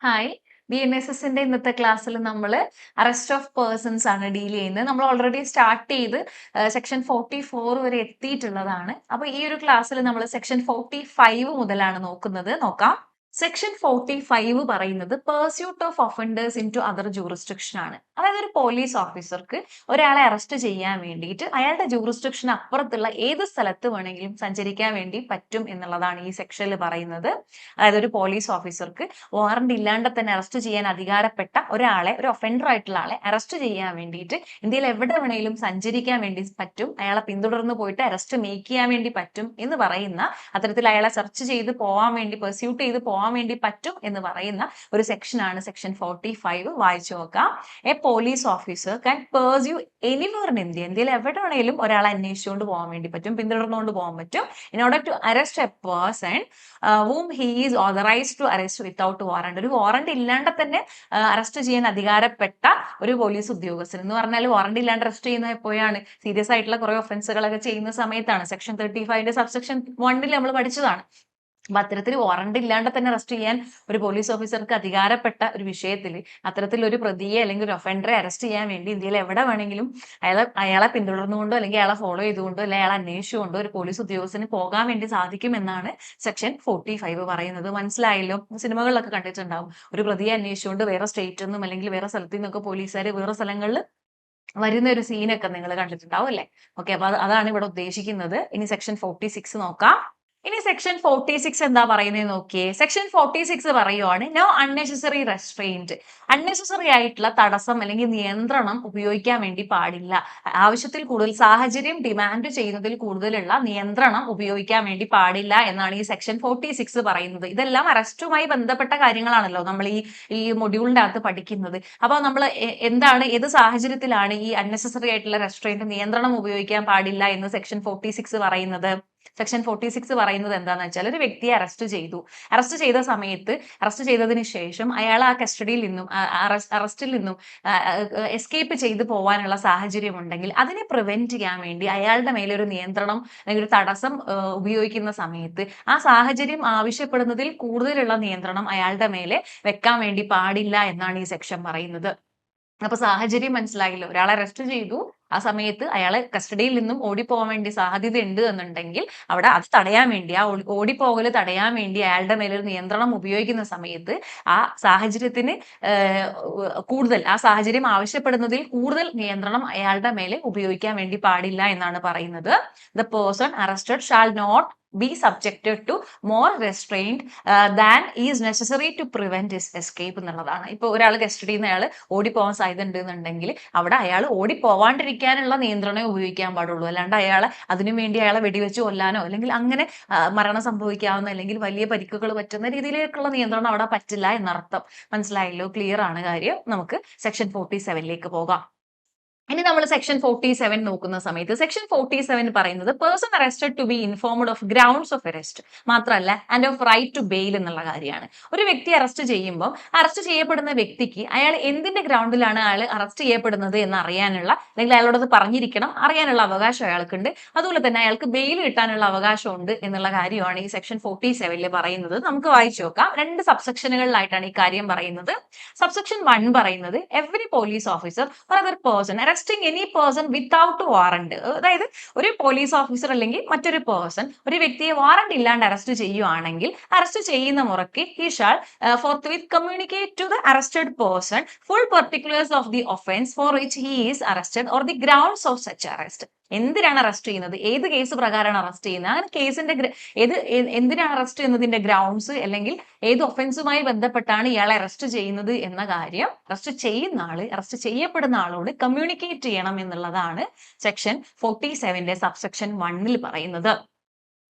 Hi. BNSSന്റെ ഇന്നത്തെ ക്ലാസ്സിൽ നമ്മൾ അറസ്റ്റ് ഓഫ് പേഴ്സൺസ് ആണ് ഡീൽ ചെയ്യുന്നത്. നമ്മൾ ഓൾറെഡി സ്റ്റാർട്ട് ചെയ്ത് സെക്ഷൻ 44 വരെ എത്തിയിട്ടുള്ളതാണ്. അപ്പോൾ ഈ ഒരു ക്ലാസ്സിൽ നമ്മൾ സെക്ഷൻ 45 മുതലാണ് നോക്കുന്നത്. നോക്കാം. സെക്ഷൻ 45 പറയുന്നത് pursuit of offenders into other jurisdiction ആണ്. അതായത് ഒരു പോലീസ് ഓഫീസർക്ക് ഒരാളെ അറസ്റ്റ് ചെയ്യാൻ വേണ്ടിയിട്ട് അയാളുടെ ജൂറിസ്ഡിക്ഷൻ അപ്പുറത്തുള്ള ഏത് സ്ഥലത്ത് വേണമെങ്കിലും സഞ്ചരിക്കാൻ വേണ്ടി പറ്റും എന്നുള്ളതാണ് ഈ സെക്ഷനിൽ പറയുന്നത്. അതായത് ഒരു പോലീസ് ഓഫീസർക്ക് വാറണ്ട് ഇല്ലാണ്ട് തന്നെ അറസ്റ്റ് ചെയ്യാൻ അധികാരപ്പെട്ട ഒരാളെ, ഒരു ഒഫൻഡർ ആയിട്ടുള്ള ആളെ അറസ്റ്റ് ചെയ്യാൻ വേണ്ടിയിട്ട് ഇന്ത്യയിൽ എവിടെ വേണമെങ്കിലും സഞ്ചരിക്കാൻ വേണ്ടി പറ്റും, അയാളെ പിന്തുടർന്ന് പോയിട്ട് അറസ്റ്റ് മേക്ക് ചെയ്യാൻ വേണ്ടി പറ്റും എന്ന് പറയുന്ന, അത്തരത്തിൽ അയാളെ സെർച്ച് ചെയ്ത് പോകാൻ വേണ്ടി, പെർസ്യൂട്ട് ചെയ്ത് പോകാൻ വേണ്ടി പറ്റും എന്ന് പറയുന്ന ഒരു സെക്ഷനാണ് സെക്ഷൻ 45. വായിച്ചു നോക്കാം. A police officer can pursue anywhere in India, ഇന്ത്യയിൽ എവിടെ വേണമെങ്കിലും ഒരാളെ അന്വേഷിച്ചുകൊണ്ട് പോകാൻ വേണ്ടി പറ്റും, പിന്തുടർന്നുകൊണ്ട് പോകാൻ പറ്റും, in order to arrest a person whom he is authorized to arrest without warrant. ഒരു വാറണ്ട് ഇല്ലാണ്ട് തന്നെ അറസ്റ്റ് ചെയ്യാൻ അധികാരപ്പെട്ട ഒരു പോലീസ് ഉദ്യോഗസ്ഥൻ എന്ന് പറഞ്ഞാൽ വാറണ്ട് ഇല്ലാണ്ട് അറസ്റ്റ് ചെയ്യുന്നത് എപ്പോഴാണ്? സീരിയസ് ആയിട്ടുള്ള കുറെ ഒഫൻസുകളൊക്കെ ചെയ്യുന്ന സമയത്താണ്. സെക്ഷൻ 35ന്റെ സബ്സെക്ഷൻ 1 നമ്മൾ പഠിച്ചതാണ്. അപ്പൊ അത്തരത്തിൽ വാറണ്ട് ഇല്ലാണ്ട് തന്നെ അറസ്റ്റ് ചെയ്യാൻ ഒരു പോലീസ് ഓഫീസർക്ക് അധികാരപ്പെട്ട ഒരു വിഷയത്തിൽ അത്തരത്തിൽ ഒരു പ്രതിയെ അല്ലെങ്കിൽ ഒരു ഒഫൻഡറെ അറസ്റ്റ് ചെയ്യാൻ വേണ്ടി ഇന്ത്യയിൽ എവിടെ വേണമെങ്കിലും അയാളെ പിന്തുടർന്നുകൊണ്ടോ അല്ലെങ്കിൽ അയാളെ ഫോളോ ചെയ്തുകൊണ്ടോ അല്ലെങ്കിൽ അയാളെ അന്വേഷിച്ചുകൊണ്ടോ ഒരു പോലീസ് ഉദ്യോഗസ്ഥന് പോകാൻ വേണ്ടി സാധിക്കും എന്നാണ് സെക്ഷൻ 45 പറയുന്നത്. മനസ്സിലായല്ലോ? സിനിമകളിലൊക്കെ കണ്ടിട്ടുണ്ടാവും, ഒരു പ്രതിയെ അന്വേഷിച്ചുകൊണ്ട് വേറെ സ്റ്റേറ്റിൽ നിന്നും അല്ലെങ്കിൽ വേറെ സ്ഥലത്തു നിന്നൊക്കെ പോലീസുകാർ വേറെ സ്ഥലങ്ങളിൽ വരുന്ന ഒരു സീനൊക്കെ നിങ്ങൾ കണ്ടിട്ടുണ്ടാവും അല്ലേ? ഓക്കെ, അപ്പൊ അതാണ് ഇവിടെ ഉദ്ദേശിക്കുന്നത്. ഇനി സെക്ഷൻ 46 നോക്കാം. ഇനി സെക്ഷൻ 46 എന്താ പറയുന്നത് നോക്കിയേ. സെക്ഷൻ 46 പറയുവാണ് നോ അൺനെസസറി റെസ്ട്രെയിന്റ്. അൺനെസസറി ആയിട്ടുള്ള തടസ്സം അല്ലെങ്കിൽ നിയന്ത്രണം ഉപയോഗിക്കാൻ വേണ്ടി പാടില്ല. ആവശ്യത്തിൽ കൂടുതൽ, സാഹചര്യം ഡിമാൻഡ് ചെയ്യുന്നതിൽ കൂടുതലുള്ള നിയന്ത്രണം ഉപയോഗിക്കാൻ വേണ്ടി പാടില്ല എന്നാണ് ഈ സെക്ഷൻ 46 പറയുന്നത്. ഇതെല്ലാം അറസ്റ്റുമായി ബന്ധപ്പെട്ട കാര്യങ്ങളാണല്ലോ നമ്മൾ ഈ മൊഡ്യൂളിന്റെ അകത്ത് പഠിക്കുന്നത്. അപ്പൊ നമ്മൾ എന്താണ്, ഏത് സാഹചര്യത്തിലാണ് ഈ അൺനെസസറി ആയിട്ടുള്ള റെസ്ട്രെയിന്റ്, നിയന്ത്രണം ഉപയോഗിക്കാൻ പാടില്ല എന്ന് സെക്ഷൻ 46 പറയുന്നത്? സെക്ഷൻ 46 പറയുന്നത് എന്താണെന്ന് വെച്ചാൽ, ഒരു വ്യക്തിയെ അറസ്റ്റ് ചെയ്തു. അറസ്റ്റ് ചെയ്ത സമയത്ത്, അറസ്റ്റ് ചെയ്തതിന് ശേഷം അയാൾ ആ കസ്റ്റഡിയിൽ നിന്നും അറസ്റ്റിൽ നിന്നും എസ്കേപ്പ് ചെയ്ത് പോകാനുള്ള സാഹചര്യം ഉണ്ടെങ്കിൽ അതിനെ പ്രിവെന്റ് ചെയ്യാൻ വേണ്ടി അയാളുടെ മേലെ ഒരു നിയന്ത്രണം അല്ലെങ്കിൽ ഒരു തടസ്സം ഉപയോഗിക്കുന്ന സമയത്ത് ആ സാഹചര്യം ആവശ്യപ്പെടുന്നതിൽ കൂടുതലുള്ള നിയന്ത്രണം അയാളുടെ മേലെ വെക്കാൻ വേണ്ടി പാടില്ല എന്നാണ് ഈ സെക്ഷൻ പറയുന്നത്. അപ്പൊ സാഹചര്യം മനസ്സിലായില്ലോ? ഒരാളെ അറസ്റ്റ് ചെയ്തു, ആ സമയത്ത് അയാളെ കസ്റ്റഡിയിൽ നിന്നും ഓടിപ്പോകാൻ വേണ്ടി സാധ്യത ഉണ്ട് എന്നുണ്ടെങ്കിൽ അവിടെ അത് തടയാൻ വേണ്ടി, ആ ഓടിപ്പോകല് തടയാൻ വേണ്ടി അയാളുടെ മേലൊരു നിയന്ത്രണം ഉപയോഗിക്കുന്ന സമയത്ത് ആ സാഹചര്യത്തിന് കൂടുതൽ, ആ സാഹചര്യം ആവശ്യപ്പെടുന്നതിൽ കൂടുതൽ നിയന്ത്രണം അയാളുടെ മേലെ ഉപയോഗിക്കാൻ വേണ്ടി പാടില്ല എന്നാണ് പറയുന്നത്. The person arrested shall not be subjected to more restraint than is necessary to prevent his escape എന്നുള്ളതാണ്. ഇപ്പൊ ഒരാൾ കസ്റ്റഡിയിൽ നിന്ന് അയാൾ ഓടിപ്പോകാൻ സാധ്യത ഉണ്ട് എന്നുണ്ടെങ്കിൽ അവിടെ അയാൾ ഓടിപ്പോവാണ്ടിരിക്കാനുള്ള നിയന്ത്രണമേ ഉപയോഗിക്കാൻ പാടുള്ളൂ. അല്ലാണ്ട് അതിനു വേണ്ടി അയാളെ വെടിവെച്ച് കൊല്ലാനോ അല്ലെങ്കിൽ അങ്ങനെ മരണം സംഭവിക്കാവുന്ന അല്ലെങ്കിൽ വലിയ പരിക്കുകൾ പറ്റുന്ന രീതിയിലേക്കുള്ള നിയന്ത്രണം അവിടെ പറ്റില്ല എന്നർത്ഥം. മനസ്സിലായല്ലോ? ക്ലിയർ ആണ് കാര്യം. നമുക്ക് സെക്ഷൻ 47ലേക്ക് പോകാം. ഇനി നമ്മൾ സെക്ഷൻ 47 നോക്കുന്ന സമയത്ത് സെക്ഷൻ 47 പറയുന്നത് person arrested to be informed of grounds of arrest മാത്രമല്ല and of right to bail എന്നുള്ള കാര്യമാണ്. ഒരു വ്യക്തി അറസ്റ്റ് ചെയ്യുമ്പോൾ അറസ്റ്റ് ചെയ്യപ്പെടുന്ന വ്യക്തിക്ക് അയാൾ എന്തിന്റെ ഗ്രൗണ്ടിലാണ് അയാൾ അറസ്റ്റ് ചെയ്യപ്പെടുന്നത് എന്ന് അറിയാനുള്ള, അല്ലെങ്കിൽ അയാളോടത് പറഞ്ഞിരിക്കണം, അറിയാനുള്ള അവകാശം അയാൾക്കുണ്ട്. അതുപോലെ തന്നെ അയാൾക്ക് ബെയിൽ കിട്ടാനുള്ള അവകാശമുണ്ട് എന്നുള്ള കാര്യമാണ് ഈ സെക്ഷൻ 47 പറയുന്നത്. നമുക്ക് വായിച്ചു നോക്കാം. 2 സബ്സെക്ഷനുകളിലായിട്ടാണ് ഈ കാര്യം പറയുന്നത്. സബ്സെക്ഷൻ 1 പറയുന്നത് every police officer or other person arresting any person without warrant. അതായത് ഒരു പോലീസ് ഓഫീസർ അല്ലെങ്കിൽ മറ്റൊരു പേഴ്സൺ ഒരു വ്യക്തിയെ വാറണ്ട് ഇല്ലാണ്ട് അറസ്റ്റ് ചെയ്യുവാണെങ്കിൽ അറസ്റ്റ് ചെയ്യുന്ന മുറയ്ക്ക് he shall forthwith communicate to the arrested person full particulars of the offence for which he is arrested or the grounds of such arrest. എന്തിനാണ് അറസ്റ്റ് ചെയ്യുന്നത്, ഏത് കേസ് പ്രകാരമാണ് അറസ്റ്റ് ചെയ്യുന്നത്, അങ്ങനെ കേസിന്റെ എന്തിനാണ് അറസ്റ്റ് ചെയ്യുന്നതിന്റെ ഗ്രൗണ്ട്സ് അല്ലെങ്കിൽ ഏത് ഒഫൻസുമായി ബന്ധപ്പെട്ടാണ് ഇയാളെ അറസ്റ്റ് ചെയ്യുന്നത് എന്ന കാര്യം അറസ്റ്റ് ചെയ്യുന്ന ആള്, അറസ്റ്റ് ചെയ്യപ്പെടുന്ന ആളോട് കമ്മ്യൂണിക്കേറ്റ് ചെയ്യണം എന്നുള്ളതാണ് സെക്ഷൻ 47ന്റെ സബ്സെക്ഷൻ 1 പറയുന്നത്.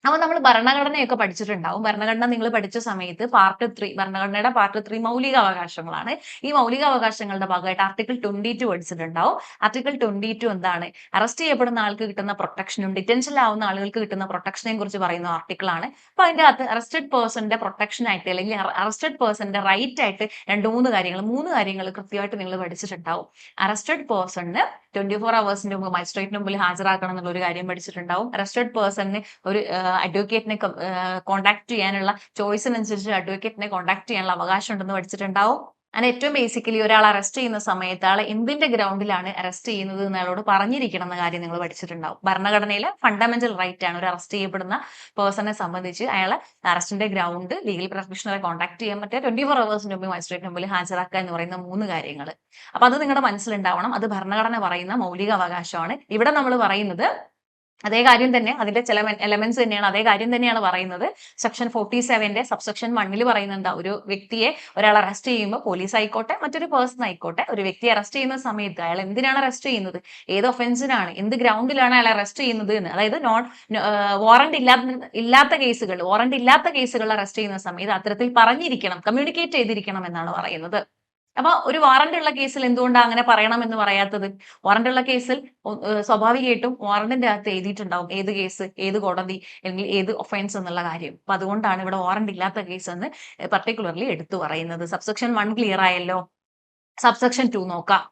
അപ്പൊ നമ്മൾ ഭരണഘടനയൊക്കെ പഠിച്ചിട്ടുണ്ടാവും. ഭരണഘടന നിങ്ങൾ പഠിച്ച സമയത്ത് പാർട്ട് 3, ഭരണഘടനയുടെ പാർട്ട് 3 മൗലിക അവകാശങ്ങളാണ്. ഈ മൗലിക അവകാശങ്ങളുടെ ഭാഗമായിട്ട് ആർട്ടിക്കിൾ 22 പഠിച്ചിട്ടുണ്ടാവും. ആർട്ടിക്കിൾ 22 എന്താണ്? അറസ്റ്റ് ചെയ്യപ്പെടുന്ന ആൾക്ക് കിട്ടുന്ന പ്രൊട്ടക്ഷനും ഡിറ്റൻഷനിലാവുന്ന ആളുകൾക്ക് കിട്ടുന്ന പ്രൊട്ടക്ഷനെയും കുറിച്ച് പറയുന്ന ആർട്ടിക്കിൾ ആണ്. അപ്പൊ അതിന്റെ അകത്ത് അറസ്റ്റഡ് പേഴ്സന്റെ പ്രൊട്ടക്ഷൻ ആയിട്ട് അല്ലെങ്കിൽ അറസ്റ്റഡ് പേഴ്സന്റെ റൈറ്റ് ആയിട്ട് 3 കാര്യങ്ങൾ കൃത്യമായിട്ട് നിങ്ങൾ പഠിച്ചിട്ടുണ്ടാവും. അറസ്റ്റഡ് പേഴ്സണിന് 24 hours മുമ്പ് മജിസ്ട്രേറ്റിന് മുമ്പിൽ ഹാജരാക്കണം എന്നുള്ള ഒരു കാര്യം പഠിച്ചിട്ടുണ്ടാവും. അറസ്റ്റഡ് പേഴ്സണിന് ഒരു അഡ്വക്കേറ്റിനെ കോൺടാക്ട് ചെയ്യാനുള്ള ചോയ്സിനനുസരിച്ച് അഡ്വക്കേറ്റിനെ കോൺടാക്ട് ചെയ്യാനുള്ള അവകാശം ഉണ്ടെന്ന് പഠിച്ചിട്ടുണ്ടാവും. അങ്ങനെ ഏറ്റവും ബേസിക്കലി ഒരാൾ അറസ്റ്റ് ചെയ്യുന്ന സമയത്ത് ആളെ എന്തിന്റെ ഗ്രൗണ്ടിലാണ് അറസ്റ്റ് ചെയ്യുന്നത് എന്ന് അയാളോട് പറഞ്ഞിരിക്കണം എന്ന കാര്യം നിങ്ങൾ പഠിച്ചിട്ടുണ്ടാവും. ഭരണഘടനയിലെ ഫണ്ടമെന്റൽ റൈറ്റ് ആണ് ഒരു അറസ്റ്റ് ചെയ്യപ്പെടുന്ന പേഴ്സണെ സംബന്ധിച്ച് അയാളെ അറസ്റ്റിന്റെ ഗ്രൗണ്ട്, ലീഗൽ പ്രാക്ടീഷണറെ കോൺടാക്ട് ചെയ്യാൻ പറ്റുക, 24 ഹവേഴ്സിന് മുമ്പ് മജിസ്ട്രേറ്റ് മുമ്പിൽ ഹാജരാക്കുക എന്ന് പറയുന്ന 3 കാര്യങ്ങൾ. അപ്പൊ അത് നിങ്ങളുടെ മനസ്സിലുണ്ടാവണം. അത് ഭരണഘടന പറയുന്ന മൗലിക അവകാശമാണ്. ഇവിടെ നമ്മൾ പറയുന്നത് അതേ കാര്യം തന്നെ, അതിന്റെ ചില എലമെന്റ്സ് തന്നെയാണ്, അതേ കാര്യം തന്നെയാണ് പറയുന്നത്. സെക്ഷൻ 47ന്റെ സബ്സെക്ഷൻ 1 പറയുന്നുണ്ട്, ഒരു വ്യക്തിയെ ഒരാൾ അറസ്റ്റ് ചെയ്യുമ്പോൾ പോലീസ് ആയിക്കോട്ടെ മറ്റൊരു പേഴ്സൺ ആയിക്കോട്ടെ ഒരു വ്യക്തിയെ അറസ്റ്റ് ചെയ്യുന്ന സമയത്ത് അയാൾ എന്തിനാണ് അറസ്റ്റ് ചെയ്യുന്നത്, ഏത് ഒഫൻസിനാണ്, എന്ത് ഗ്രൗണ്ടിലാണ് അയാൾ അറസ്റ്റ് ചെയ്യുന്നത് എന്ന്, അതായത് വാറണ്ട് ഇല്ലാത്ത കേസുകൾ അറസ്റ്റ് ചെയ്യുന്ന സമയത്ത് അത്തരത്തിൽ പറഞ്ഞിരിക്കണം, കമ്മ്യൂണിക്കേറ്റ് ചെയ്തിരിക്കണം എന്നാണ് പറയുന്നത്. അപ്പൊ ഒരു വാറണ്ട് ഉള്ള കേസിൽ എന്തുകൊണ്ടാണ് അങ്ങനെ പറയണം എന്ന് പറയാത്തത്? വാറണ്ട് ഉള്ള കേസിൽ സ്വാഭാവികമായിട്ടും വാറണ്ടിന്റെ അകത്ത് എഴുതിയിട്ടുണ്ടാവും ഏത് കേസ്, ഏത് കോടതി, അല്ലെങ്കിൽ ഏത് ഒഫൻസ് എന്നുള്ള കാര്യം. അപ്പൊ അതുകൊണ്ടാണ് ഇവിടെ വാറണ്ട് ഇല്ലാത്ത കേസ് എന്ന് പർട്ടിക്കുലർലി എടുത്തു പറയുന്നത്. സബ്സെക്ഷൻ 1 ക്ലിയർ ആയല്ലോ. സബ്സെക്ഷൻ 2 നോക്കാം.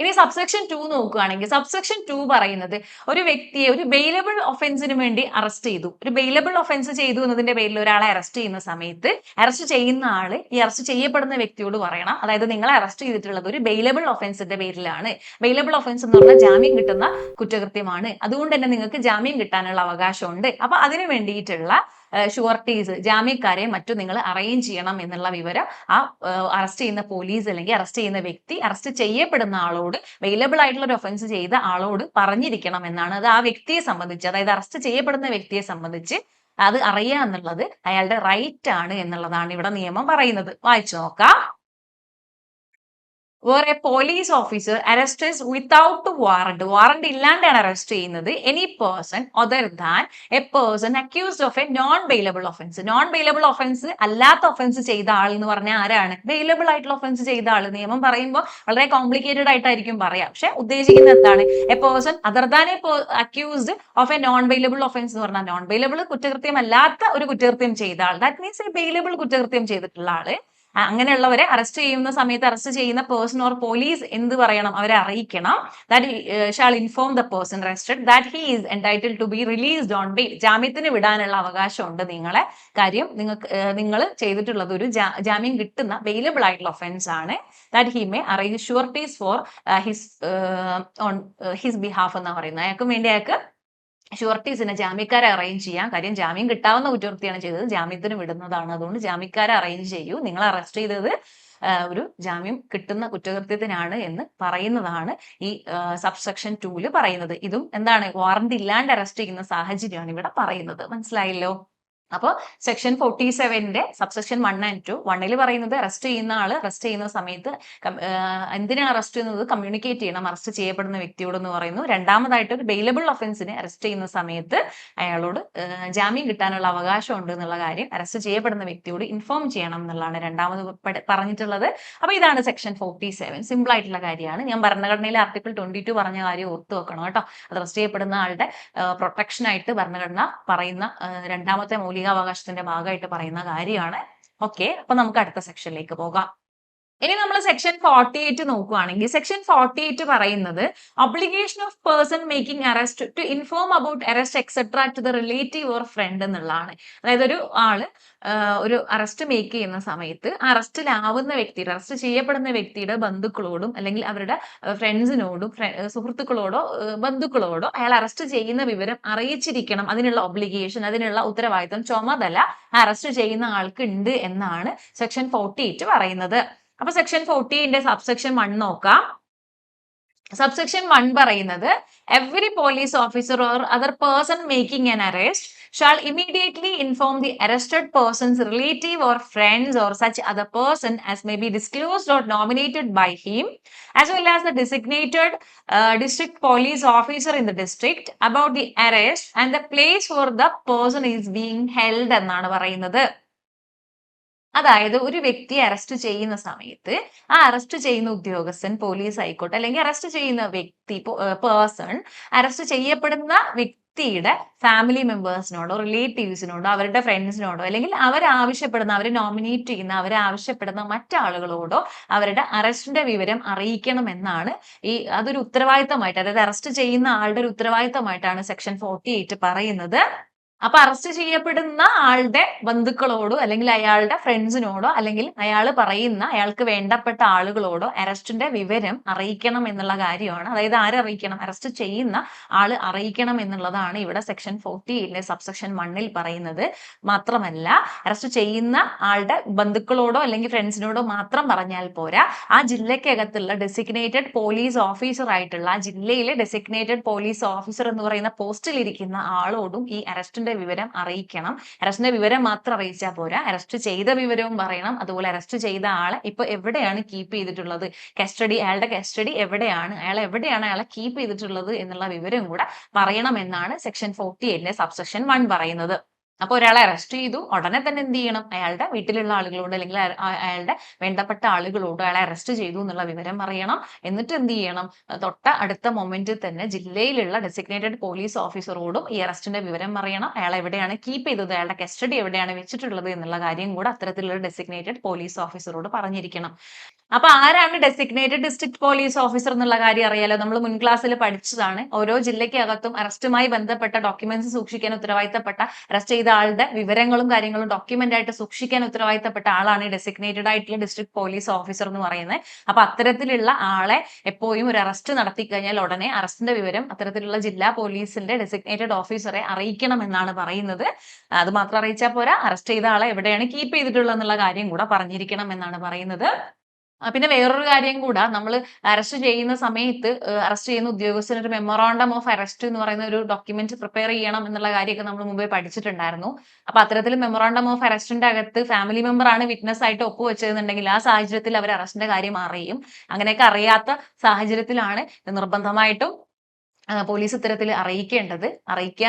ഇനി സബ്സെക്ഷൻ 2 നോക്കുകയാണെങ്കിൽ സബ്സെക്ഷൻ 2 പറയുന്നത് ഒരു വ്യക്തിയെ ഒരു ബെയിലബിൾ ഒഫൻസിന് വേണ്ടി അറസ്റ്റ് ചെയ്തു. ഒരു ബെയിലബിൾ ഒഫൻസ് ചെയ്തു എന്നതിന്റെ പേരിൽ ഒരാളെ അറസ്റ്റ് ചെയ്യുന്ന സമയത്ത് അറസ്റ്റ് ചെയ്യുന്ന ആള് ഈ അറസ്റ്റ് ചെയ്യപ്പെടുന്ന വ്യക്തിയോട് പറയണം, അതായത് നിങ്ങളെ അറസ്റ്റ് ചെയ്തിട്ടുള്ളത് ഒരു ബെയിലബിൾ ഒഫൻസിന്റെ പേരിലാണ്. ബെയിലബിൾ ഒഫൻസ് എന്ന് പറഞ്ഞാൽ ജാമ്യം കിട്ടുന്ന കുറ്റകൃത്യമാണ്. അതുകൊണ്ട് തന്നെ നിങ്ങൾക്ക് ജാമ്യം കിട്ടാനുള്ള അവകാശമുണ്ട്. അപ്പൊ അതിന് വേണ്ടിയിട്ടുള്ള ഷുവർട്ടീസ്, ജാമ്യക്കാരെ മറ്റും നിങ്ങൾ അറേഞ്ച് ചെയ്യണം എന്നുള്ള വിവരം ആ അറസ്റ്റ് ചെയ്യുന്ന പോലീസ് അല്ലെങ്കിൽ അറസ്റ്റ് ചെയ്യുന്ന വ്യക്തി അറസ്റ്റ് ചെയ്യപ്പെടുന്ന ആളോട്, അവൈലബിൾ ആയിട്ടുള്ള ഒരു ഒഫൻസ് ചെയ്ത ആളോട് പറഞ്ഞിരിക്കണം എന്നാണ്. അത് ആ വ്യക്തിയെ സംബന്ധിച്ച്, അതായത് അറസ്റ്റ് ചെയ്യപ്പെടുന്ന വ്യക്തിയെ സംബന്ധിച്ച് അത് അറിയുക എന്നുള്ളത് അയാളുടെ റൈറ്റ് ആണ് എന്നുള്ളതാണ് ഇവിടെ നിയമം പറയുന്നത്. വായിച്ചു നോക്കാം. where a police officer arrests without warrant, warrant ഇല്ലാണ്ടാണ് അറസ്റ്റ് ചെയ്യുന്നത്, any person other than a person accused of a non-bailable offense. non-bailable offense അല്ലാത്ത ഒഫൻസ് ചെയ്ത ആൾ എന്ന് പറഞ്ഞാൽ ആരാണ്? ബെയിലബിൾ ആയിട്ടുള്ള ഒഫൻസ് ചെയ്ത ആൾ. നിയമം പറയുമ്പോൾ വളരെ കോംപ്ലിക്കേറ്റഡ് ആയിട്ടായിരിക്കും പറയാം, പക്ഷെ ഉദ്ദേശിക്കുന്നത് എന്താണ്? A person other than A accused of A non bailable offence എന്ന് പറഞ്ഞാൽ നോൺ ബെയിലബിൾ കുറ്റകൃത്യം അല്ലാത്ത ഒരു കുറ്റകൃത്യം ചെയ്ത ആൾ, ദാറ്റ് മീൻസ് എ ബെയിലബിൾ കുറ്റകൃത്യം ചെയ്തിട്ടുള്ള ആള്. അങ്ങനെയുള്ളവരെ അറസ്റ്റ് ചെയ്യുന്ന സമയത്ത് അറസ്റ്റ് ചെയ്യുന്ന പേഴ്സൺ ഓർ പോലീസ് എന്ത് പറയണം? അവരെ അറിയിക്കണം. That shall inform the person arrested that he is entitled to be released on bail. ജാമ്യത്തിന് വിടാനുള്ള അവകാശമുണ്ട് നിങ്ങളെ. കാര്യം നിങ്ങൾ ചെയ്തിട്ടുള്ളത് ഒരു ജാമ്യം കിട്ടുന്ന ബെയിലബിൾ ആയിട്ടുള്ള ഒഫൻസ് ആണ്. That he may arrange sureties for on his behalf എന്നാണ് പറയുന്നത്. അയാൾക്ക് വേണ്ടി അയാൾക്ക് ഷുവർട്ടീസിനെ, ജാമ്യക്കാരെ അറേഞ്ച് ചെയ്യാം. കാര്യം ജാമ്യം കിട്ടാവുന്ന കുറ്റകൃത്യമാണ് ചെയ്തത്, ജാമ്യത്തിന് വിടുന്നതാണ്. അതുകൊണ്ട് ജാമ്യക്കാരെ അറേഞ്ച് ചെയ്യൂ. നിങ്ങൾ അറസ്റ്റ് ചെയ്തത് ഒരു ജാമ്യം കിട്ടുന്ന കുറ്റകൃത്യത്തിനാണ് എന്ന് പറയുന്നതാണ് ഈ സബ്സെക്ഷൻ 2 പറയുന്നത്. ഇതും എന്താണ്? വാറന്റ് ഇല്ലാണ്ട് അറസ്റ്റ് ചെയ്യുന്ന സാഹചര്യമാണ് ഇവിടെ പറയുന്നത്. മനസ്സിലായല്ലോ? അപ്പോൾ സെക്ഷൻ 47ന്റെ സബ്സെക്ഷൻ 1 and 2, 1 പറയുന്നത് അറസ്റ്റ് ചെയ്യുന്ന ആള് അറസ്റ്റ് ചെയ്യുന്ന സമയത്ത് എന്തിനാണ് അറസ്റ്റ് ചെയ്യുന്നത്? കമ്മ്യൂണിക്കേറ്റ് ചെയ്യണം അറസ്റ്റ് ചെയ്യപ്പെടുന്ന വ്യക്തിയോട് എന്ന് പറയുന്നു. രണ്ടാമതായിട്ട് ഒരു ബെയിലബിൾ ഒഫൻസിനെ അറസ്റ്റ് ചെയ്യുന്ന സമയത്ത് അയാളോട് ജാമ്യം കിട്ടാനുള്ള അവകാശം ഉണ്ട് എന്നുള്ള കാര്യം അറസ്റ്റ് ചെയ്യപ്പെടുന്ന വ്യക്തിയോട് ഇൻഫോം ചെയ്യണം എന്നുള്ളതാണ് രണ്ടാമത് പറഞ്ഞിട്ടുള്ളത്. അപ്പൊ ഇതാണ് സെക്ഷൻ 47. സിമ്പിൾ ആയിട്ടുള്ള കാര്യമാണ്. ഞാൻ ഭരണഘടനയിലെ ആർട്ടിക്കിൾ 22 പറഞ്ഞ കാര്യം ഓർത്ത് വെക്കണം കേട്ടോ. അത് അറസ്റ്റ് ചെയ്യപ്പെടുന്ന ആളുടെ പ്രൊട്ടക്ഷൻ ആയിട്ട് ഭരണഘടന പറയുന്ന രണ്ടാമത്തെ മൗലികാവകാശത്തിന്റെ ഭാഗമായിട്ട് പറയുന്ന കാര്യമാണ്. ഓക്കെ, അപ്പൊ നമുക്ക് അടുത്ത സെക്ഷനിലേക്ക് പോകാം. ഇനി നമ്മൾ സെക്ഷൻ 48 നോക്കുകയാണെങ്കിൽ സെക്ഷൻ 48 പറയുന്നത് obligation of person making arrest to inform about arrest etcetera to the relative or friend എന്നുള്ളതാണ്. അതായത് ഒരു ആള് ഒരു അറസ്റ്റ് മേക്ക് ചെയ്യുന്ന സമയത്ത് അറസ്റ്റിലാവുന്ന വ്യക്തിയുടെ, അറസ്റ്റ് ചെയ്യപ്പെടുന്ന വ്യക്തിയുടെ ബന്ധുക്കളോടും അല്ലെങ്കിൽ അവരുടെ ഫ്രണ്ട്സിനോടും സുഹൃത്തുക്കളോടോ ബന്ധുക്കളോടോ അയാൾ അറസ്റ്റ് ചെയ്യുന്ന വിവരം അറിയിച്ചിരിക്കണം. അതിനുള്ള ഒബ്ലിഗേഷൻ, അതിനുള്ള ഉത്തരവാദിത്തം, ചുമതല അറസ്റ്റ് ചെയ്യുന്ന ആൾക്ക് ഉണ്ട് എന്നാണ് സെക്ഷൻ 48 പറയുന്നത്. അപ്പൊ സെക്ഷൻ 48ന്റെ സബ്സെക്ഷൻ 1 നോക്കാം. സബ്സെക്ഷൻ 1 പറയുന്നത് every police officer or other person making an arrest shall immediately inform the arrested person's relative or friends or such other person as may be disclosed or nominated by him, as well as the designated district police officer in the district about the arrest and the place where the person is being held എന്നാണ് പറയുന്നത്. അതായത് ഒരു വ്യക്തിയെ arrest ചെയ്യുന്ന സമയത്ത് ആ arrest ചെയ്യുന്ന ഉദ്യോഗസ്ഥൻ, പോലീസ് ആയിക്കോട്ടെ അല്ലെങ്കിൽ അറസ്റ്റ് ചെയ്യുന്ന വ്യക്തി, പേഴ്സൺ, അറസ്റ്റ് ചെയ്യപ്പെടുന്ന വ്യക്തിയുടെ ഫാമിലി മെമ്പേഴ്സിനോടോ റിലേറ്റീവ്സിനോടോ അവരുടെ ഫ്രണ്ട്സിനോടോ അല്ലെങ്കിൽ അവരാവശ്യപ്പെടുന്ന, അവരെ നോമിനേറ്റ് ചെയ്യുന്ന, അവരാവശ്യപ്പെടുന്ന മറ്റാളുകളോടോ അവരുടെ അറസ്റ്റിന്റെ വിവരം അറിയിക്കണം എന്നാണ് അതൊരു ഉത്തരവാദിത്തമായിട്ട്, അതായത് അറസ്റ്റ് ചെയ്യുന്ന ആളുടെ ഒരു ഉത്തരവാദിത്തമായിട്ടാണ് സെക്ഷൻ 48 പറയുന്നത്. അപ്പൊ അറസ്റ്റ് ചെയ്യപ്പെടുന്ന ആളുടെ ബന്ധുക്കളോടോ അല്ലെങ്കിൽ അയാളുടെ ഫ്രണ്ട്സിനോടോ അല്ലെങ്കിൽ അയാൾക്ക് വേണ്ടപ്പെട്ട ആളുകളോടോ അറസ്റ്റിന്റെ വിവരം അറിയിക്കണം എന്നുള്ള കാര്യമാണ്. അതായത് ആരറിയിക്കണം? അറസ്റ്റ് ചെയ്യുന്ന ആള് അറിയിക്കണം എന്നുള്ളതാണ് ഇവിടെ സെക്ഷൻ 48 സബ്സെക്ഷൻ 1 പറയുന്നത്. മാത്രമല്ല അറസ്റ്റ് ചെയ്യുന്ന ആളുടെ ബന്ധുക്കളോടോ അല്ലെങ്കിൽ ഫ്രണ്ട്സിനോടോ മാത്രം പറഞ്ഞാൽ പോരാ, ആ ജില്ലക്കകത്തുള്ള ഡെസിഗ്നേറ്റഡ് പോലീസ് ഓഫീസർ ആയിട്ടുള്ള ആ ജില്ലയിലെ ഡെസിഗ്നേറ്റഡ് പോലീസ് ഓഫീസർ എന്ന് പറയുന്ന പോസ്റ്റിൽ ഇരിക്കുന്ന ആളോടും ഈ അറസ്റ്റിന്റെ വിവരം അറിയിക്കണം. അറസ്റ്റിന്റെ വിവരം മാത്രം അറിയിച്ചാൽ പോരാ, അറസ്റ്റ് ചെയ്ത വിവരവും പറയണം. അതുപോലെ അറസ്റ്റ് ചെയ്ത ആളെ ഇപ്പൊ എവിടെയാണ് കീപ്പ് ചെയ്തിട്ടുള്ളത്, അയാളുടെ കസ്റ്റഡി എവിടെയാണ്, അയാളെ കീപ്പ് ചെയ്തിട്ടുള്ളത് എന്നുള്ള വിവരം കൂടെ പറയണം എന്നാണ് സെക്ഷൻ 48 സബ്സെക്ഷൻ 1 പറയുന്നത്. അപ്പൊ ഒരാളെ അറസ്റ്റ് ചെയ്തു, ഉടനെ തന്നെ എന്ത് ചെയ്യണം? അയാളുടെ വീട്ടിലുള്ള ആളുകളോട് അല്ലെങ്കിൽ അയാളുടെ വേണ്ടപ്പെട്ട ആളുകളോട് അയാളെ അറസ്റ്റ് ചെയ്തു എന്നുള്ള വിവരം പറയണം. എന്നിട്ട് എന്ത് ചെയ്യണം? തൊട്ട അടുത്ത മൊമെന്റിൽ തന്നെ ജില്ലയിലുള്ള ഡെസിഗ്നേറ്റഡ് പോലീസ് ഓഫീസറോടും ഈ അറസ്റ്റിന്റെ വിവരം പറയണം. അയാൾ എവിടെയാണ് കീപ്പ് ചെയ്തത്, അയാളുടെ കസ്റ്റഡി എവിടെയാണ് വെച്ചിട്ടുള്ളത് എന്നുള്ള കാര്യം കൂടെ അത്തരത്തിലുള്ള ഡെസിഗ്നേറ്റഡ് പോലീസ് ഓഫീസറോട് പറഞ്ഞിരിക്കണം. അപ്പൊ ആരാണ് ഡെസിഗ്നേറ്റഡ് ഡിസ്ട്രിക്ട് പോലീസ് ഓഫീസർ എന്നുള്ള കാര്യം അറിയാലോ, നമ്മൾ മുൻ ക്ലാസ്സിൽ പഠിച്ചതാണ്. ഓരോ ജില്ലയ്ക്കകത്തും അറസ്റ്റുമായി ബന്ധപ്പെട്ട ഡോക്യുമെന്റ്സ് സൂക്ഷിക്കാൻ ഉത്തരവാദിത്തപ്പെട്ട, അറസ്റ്റ് ചെയ്ത ആളുടെ വിവരങ്ങളും കാര്യങ്ങളും ഡോക്യുമെന്റ് ആയിട്ട് സൂക്ഷിക്കാൻ ഉത്തരവാദിത്തപ്പെട്ട ആളാണ് ഡെസിഗ്നേറ്റഡ് ആയിട്ടുള്ള ഡിസ്ട്രിക്ട് പോലീസ് ഓഫീസർ എന്ന് പറയുന്നത്. അപ്പൊ അത്തരത്തിലുള്ള ആളെ എപ്പോഴും ഒരു അറസ്റ്റ് നടത്തി കഴിഞ്ഞാൽ ഉടനെ അറസ്റ്റിന്റെ വിവരം അത്തരത്തിലുള്ള ജില്ലാ പോലീസിന്റെ ഡെസിഗ്നേറ്റഡ് ഓഫീസറെ അറിയിക്കണം എന്നാണ് പറയുന്നത്. അത് മാത്രം അറിയിച്ചാൽ പോരാ, അറസ്റ്റ് ചെയ്ത ആളെ എവിടെയാണ് കീപ്പ് ചെയ്തിട്ടുള്ളത് എന്നുള്ള കാര്യം കൂടെ പറഞ്ഞിരിക്കണം എന്നാണ് പറയുന്നത്. പിന്നെ വേറൊരു കാര്യം കൂടെ, നമ്മൾ അറസ്റ്റ് ചെയ്യുന്ന സമയത്ത് അറസ്റ്റ് ചെയ്യുന്ന ഉദ്യോഗസ്ഥന് ഒരു മെമ്മോറാണ്ടം ഓഫ് അറസ്റ്റ് എന്ന് പറയുന്ന ഒരു ഡോക്യുമെന്റ് പ്രിപ്പയർ ചെയ്യണം എന്നുള്ള കാര്യമൊക്കെ നമ്മൾ മുമ്പേ പഠിച്ചിട്ടുണ്ടായിരുന്നു. അപ്പൊ അത്തരത്തിൽ മെമ്മോറാണ്ടം ഓഫ് അറസ്റ്റിന്റെ അകത്ത് ഫാമിലി മെമ്പർ ആണ് വിറ്റ്നസ് ആയിട്ട് ഒപ്പുവെച്ചതെന്നുണ്ടെങ്കിൽ ആ സാഹചര്യത്തിൽ അവർ അറസ്റ്റിന്റെ കാര്യം അറിയും. അങ്ങനെയൊക്കെ അറിയാത്ത സാഹചര്യത്തിലാണ് നിർബന്ധമായിട്ടും പോലീസ് ഇത്തരത്തിൽ അറിയിക്കുക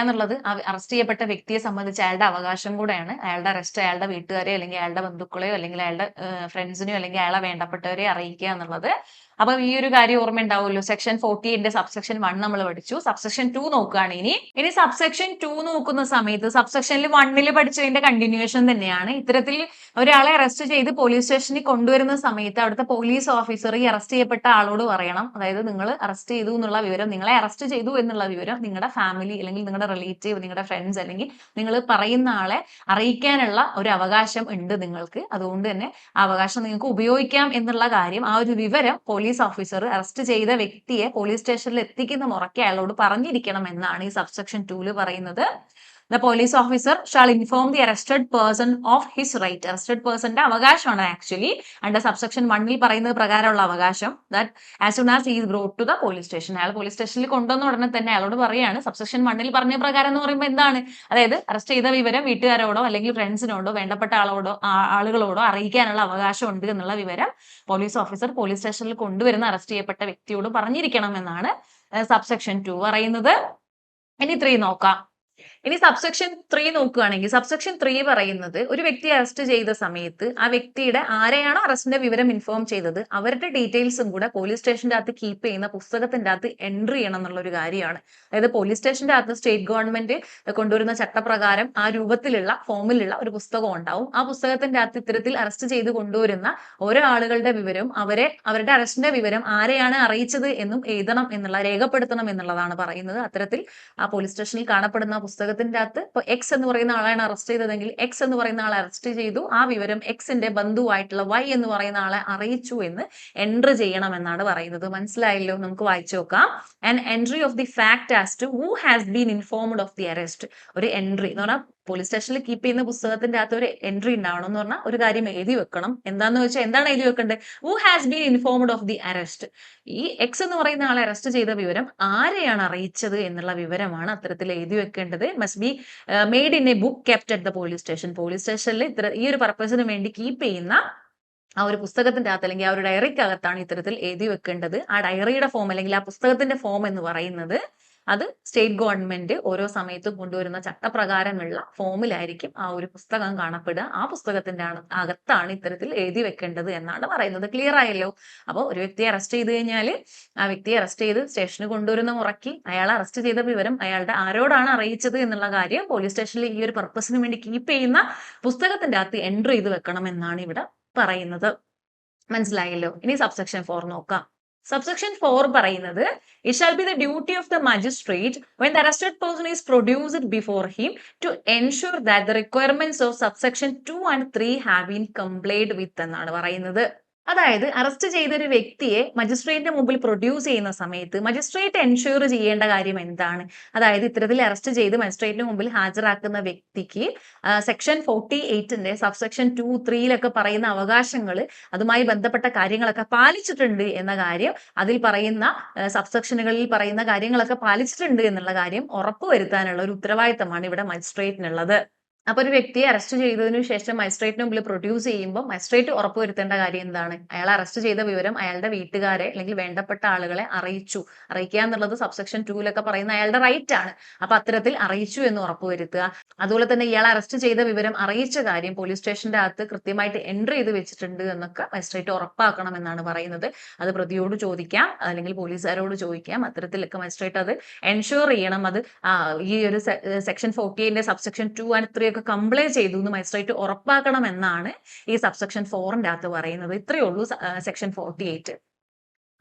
എന്നുള്ളത് അറസ്റ്റ് ചെയ്യപ്പെട്ട വ്യക്തിയെ സംബന്ധിച്ച് അയാളുടെ അവകാശം കൂടെയാണ്. അയാളുടെ അറസ്റ്റ് അയാളുടെ വീട്ടുകാരെയോ അല്ലെങ്കിൽ അയാളുടെ ബന്ധുക്കളെയോ അല്ലെങ്കിൽ അയാളുടെ ഫ്രണ്ട്സിനെയോ അല്ലെങ്കിൽ അയാളെ വേണ്ടപ്പെട്ടവരെ അറിയിക്കുക എന്നുള്ളത്. അപ്പൊ ഈ ഒരു കാര്യം ഓർമ്മയുണ്ടാവുമല്ലോ. സെക്ഷൻ 48 സബ്സെക്ഷൻ 1 നമ്മൾ പഠിച്ചു. സബ്സെക്ഷൻ 2 നോക്കുകയാണ് ഇനി സബ്സെക്ഷൻ 2 നോക്കുന്ന സമയത്ത് സബ്സെക്ഷനിൽ 1 പഠിച്ചതിന്റെ കണ്ടിന്യൂവേഷൻ തന്നെയാണ്. ഇത്തരത്തിൽ ഒരാളെ അറസ്റ്റ് ചെയ്ത് പോലീസ് സ്റ്റേഷനിൽ കൊണ്ടുവരുന്ന സമയത്ത് അവിടുത്തെ പോലീസ് ഓഫീസർ ഈ അറസ്റ്റ് ചെയ്യപ്പെട്ട ആളോട് പറയണം. അതായത് നിങ്ങൾ അറസ്റ്റ് ചെയ്തു എന്നുള്ള വിവരം, നിങ്ങളെ അറസ്റ്റ് ചെയ്തു എന്നുള്ള വിവരം നിങ്ങളുടെ ഫാമിലി അല്ലെങ്കിൽ നിങ്ങളുടെ റിലേറ്റീവ്, നിങ്ങളുടെ ഫ്രണ്ട്സ് അല്ലെങ്കിൽ നിങ്ങൾ പറയുന്ന ആളെ അറിയിക്കാനുള്ള ഒരു അവകാശം ഉണ്ട് നിങ്ങൾക്ക്. അതുകൊണ്ട് തന്നെ ആ അവകാശം നിങ്ങൾക്ക് ഉപയോഗിക്കാം എന്നുള്ള കാര്യം, ആ ഒരു വിവരം പോലീസ് ഓഫീസർ അറസ്റ്റ് ചെയ്ത വ്യക്തിയെ പോലീസ് സ്റ്റേഷനിൽ എത്തിക്കുന്ന മുറയ്ക്ക് അയാളോട് പറഞ്ഞിരിക്കണം എന്നാണ് ഈ സബ്സെക്ഷൻ 2 പറയുന്നത്. The police officer shall inform the arrested person of his right. Arrested personന്റെ അവകാശമാണ് ആക്ച്വലി അണ്ടർ സബ്സെക്ഷൻ 1 പറയുന്നത് പ്രകാരമുള്ള അവകാശം. That as soon as he is brought to the police station, അയാൾ പോലീസ് സ്റ്റേഷനിൽ കൊണ്ടുവന്ന ഉടനെ തന്നെ അയാളോട് പറയാണ്. സബ്സെക്ഷൻ 1 പറഞ്ഞ പ്രകാരം എന്ന് പറയുമ്പോൾ എന്താണ്? അതായത് അറസ്റ്റ് ചെയ്ത വിവരം വീട്ടുകാരോടോ അല്ലെങ്കിൽ ഫ്രണ്ട്സിനോടോ വേണ്ടപ്പെട്ട ആളുകളോടോ അറിയിക്കാനുള്ള അവകാശം ഉണ്ട് എന്നുള്ള വിവരം പോലീസ് ഓഫീസർ പോലീസ് സ്റ്റേഷനിൽ കൊണ്ടുവരുന്ന അറസ്റ്റ് ചെയ്യപ്പെട്ട വ്യക്തിയോട് പറഞ്ഞിരിക്കണം എന്നാണ് സബ്സെക്ഷൻ 2 പറയുന്നത്. ഇനി 3 നോക്കാം. ഇനി സബ്സെക്ഷൻ 3 നോക്കുകയാണെങ്കിൽ സബ്സെക്ഷൻ 3 പറയുന്നത് ഒരു വ്യക്തിയെ അറസ്റ്റ് ചെയ്ത സമയത്ത് ആ വ്യക്തിയുടെ ആരെയാണോ അറസ്റ്റിന്റെ വിവരം ഇൻഫോം ചെയ്തത് അവരുടെ ഡീറ്റെയിൽസും കൂടെ പോലീസ് സ്റ്റേഷന്റെ അകത്ത് കീപ്പ് ചെയ്യുന്ന പുസ്തകത്തിന്റെ അകത്ത് എൻട്രി ചെയ്യണം എന്നുള്ള ഒരു കാര്യമാണ്. അതായത് പോലീസ് സ്റ്റേഷന്റെ അകത്ത് സ്റ്റേറ്റ് ഗവൺമെന്റ് കൊണ്ടുവരുന്ന ചട്ടപ്രകാരം ആ രൂപത്തിലുള്ള ഫോമിലുള്ള ഒരു പുസ്തകം ഉണ്ടാവും. ആ പുസ്തകത്തിന്റെ അകത്ത് ഇത്തരത്തിൽ അറസ്റ്റ് ചെയ്ത് കൊണ്ടുവരുന്ന ഓരോ ആളുകളുടെ വിവരം അവരുടെ അറസ്റ്റിന്റെ വിവരം ആരെയാണ് അറിയിച്ചത് എന്നും രേഖപ്പെടുത്തണം എന്നുള്ളതാണ് പറയുന്നത്. അത്തരത്തിൽ ആ പോലീസ് സ്റ്റേഷനിൽ കാണപ്പെടുന്ന പുസ്തകത്തിന്റെ അകത്ത് ഇപ്പൊ എക്സ് എന്ന് പറയുന്ന ആളാണ് അറസ്റ്റ് ചെയ്തതെങ്കിൽ എക്സ് എന്ന് പറയുന്ന ആളെ അറസ്റ്റ് ചെയ്തു, ആ വിവരം എക്സിന്റെ ബന്ധുവായിട്ടുള്ള വൈ എന്ന് പറയുന്ന ആളെ അറിയിച്ചു എന്ന് എൻട്രി ചെയ്യണം എന്നാണ് പറയുന്നത്. മനസ്സിലായല്ലോ? നമുക്ക് വായിച്ചു നോക്കാം. An entry of the fact as to who has been informed of the arrest. ഒരു എൻട്രി എന്ന് പറഞ്ഞാൽ പോലീസ് സ്റ്റേഷനിൽ കീപ്പ് ചെയ്യുന്ന പുസ്തകത്തിന്റെ അകത്ത് ഒരു എൻട്രി ഉണ്ടാവണം എന്ന് പറഞ്ഞാൽ ഒരു കാര്യം എഴുതി വെക്കണം. എന്താന്ന് വെച്ചാൽ എന്താണ് എഴുതി വെക്കേണ്ടത്? Who has been informed of the arrest. ഈ എക്സ് എന്ന് പറയുന്ന ആളെ അറസ്റ്റ് ചെയ്ത വിവരം ആരെയാണ് അറിയിച്ചത് എന്നുള്ള വിവരമാണ് അത്തരത്തിൽ എഴുതി വെക്കേണ്ടത്. Must be made in A book kept at the police station. Police സ്റ്റേഷനിൽ ഈ ഒരു പർപ്പസിന് വേണ്ടി കീപ്പ് ചെയ്യുന്ന ആ ഒരു പുസ്തകത്തിന്റെ അകത്ത് അല്ലെങ്കിൽ ആ ഒരു ഡയറിക്കകത്താണ് ഇത്തരത്തിൽ എഴുതി വെക്കേണ്ടത്. ആ ഡയറിയുടെ ഫോം അല്ലെങ്കിൽ ആ പുസ്തകത്തിന്റെ ഫോം എന്ന് പറയുന്നത് അത് സ്റ്റേറ്റ് ഗവൺമെന്റ് ഓരോ സമയത്തും കൊണ്ടുവരുന്ന ചട്ടപ്രകാരമുള്ള ഫോമിലായിരിക്കും ആ ഒരു പുസ്തകം കാണപ്പെടുക. ആ പുസ്തകത്തിന്റെ അകത്താണ് ഇത്തരത്തിൽ എഴുതി വെക്കേണ്ടത് എന്നാണ് പറയുന്നത്. ക്ലിയർ ആയല്ലോ? അപ്പോൾ ഒരു വ്യക്തിയെ അറസ്റ്റ് ചെയ്ത് കഴിഞ്ഞാൽ ആ വ്യക്തിയെ അറസ്റ്റ് ചെയ്ത് സ്റ്റേഷനിൽ കൊണ്ടുവരുന്ന മുറയ്ക്ക് അയാളെ അറസ്റ്റ് ചെയ്ത വിവരം അയാളുടെ ആരോടാണ് അറിയിച്ചത് എന്നുള്ള കാര്യം പോലീസ് സ്റ്റേഷനിൽ ഈ ഒരു പർപ്പസിന് വേണ്ടി കീപ്പ് ചെയ്യുന്ന പുസ്തകത്തിന്റെ അകത്ത് എൻട്രി ചെയ്ത് വെക്കണം എന്നാണ് ഇവിടെ പറയുന്നത്. മനസ്സിലായല്ലോ? ഇനി സബ്സെക്ഷൻ 4 നോക്കാം. സബ്സെക്ഷൻ 4 പറയുന്നത് it shall be the duty of the magistrate when the arrested person is produced before him to ensure that the requirements of subsection 2 and 3 have been complied with എന്നാണ് പറയുന്നത്. അതായത് അറസ്റ്റ് ചെയ്ത ഒരു വ്യക്തിയെ മജിസ്ട്രേറ്റിന്റെ മുമ്പിൽ produce ചെയ്യുന്ന സമയത്ത് മജിസ്ട്രേറ്റ് എൻഷുർ ചെയ്യേണ്ട കാര്യം എന്താണ്? അതായത് ഇത്തരത്തിൽ അറസ്റ്റ് ചെയ്ത് മജിസ്ട്രേറ്റിന് മുമ്പിൽ ഹാജരാക്കുന്ന വ്യക്തിക്ക് സെക്ഷൻ 48ന്റെ സബ്സെക്ഷൻ 2, 3 പറയുന്ന അവകാശങ്ങൾ, അതുമായി ബന്ധപ്പെട്ട കാര്യങ്ങളൊക്കെ പാലിച്ചിട്ടുണ്ട് എന്ന കാര്യം, അതിൽ പറയുന്ന സബ്സെക്ഷനുകളിൽ പറയുന്ന കാര്യങ്ങളൊക്കെ പാലിച്ചിട്ടുണ്ട് എന്നുള്ള കാര്യം ഉറപ്പുവരുത്താനുള്ള ഒരു ഉത്തരവാദിത്തമാണ് ഇവിടെ മജിസ്ട്രേറ്റിനുള്ളത്. അപ്പൊ ഒരു വ്യക്തിയെ അറസ്റ്റ് ചെയ്തതിനു ശേഷം മജിസ്ട്രേറ്റിന് മുമ്പിൽ പ്രൊഡ്യൂസ് ചെയ്യുമ്പോൾ മജിസ്ട്രേറ്റ് ഉറപ്പുവരുത്തേണ്ട കാര്യം എന്താണ്? അയാൾ അറസ്റ്റ് ചെയ്ത വിവരം അയാളുടെ വീട്ടുകാരെ അല്ലെങ്കിൽ വേണ്ടപ്പെട്ട ആളുകളെ അറിയിക്കുക എന്നുള്ളത് സബ്സെക്ഷൻ 2 പറയുന്ന അയാളുടെ റൈറ്റ് ആണ്. അപ്പൊ അത്തരത്തിൽ അറിയിച്ചു എന്ന് ഉറപ്പുവരുത്തുക. അതുപോലെ തന്നെ ഇയാൾ അറസ്റ്റ് ചെയ്ത വിവരം അറിയിച്ച കാര്യം പോലീസ് സ്റ്റേഷന്റെ അകത്ത് കൃത്യമായിട്ട് എൻട്രി ചെയ്ത് വെച്ചിട്ടുണ്ട് എന്നൊക്കെ മജിസ്ട്രേറ്റ് ഉറപ്പാക്കണം എന്നാണ് പറയുന്നത്. അത് പ്രതിയോട് ചോദിക്കാം, അല്ലെങ്കിൽ പോലീസുകാരോട് ചോദിക്കാം. അത്തരത്തിലൊക്കെ മജിസ്ട്രേറ്റ് അത് എൻഷുർ ചെയ്യണം. അത് ഈ ഒരു സെക്ഷൻ 48ന്റെ സബ്സെക്ഷൻ 2 and 3 കംപ്ലൈ ചെയ്തു എന്ന് മജിസ്ട്രേറ്റ് ഉറപ്പാക്കണം എന്നാണ് ഈ സബ്സെക്ഷൻ 4ന്റെ അകത്ത് പറയുന്നത്. ഇത്രയേ ഉള്ളൂ സെക്ഷൻ 48.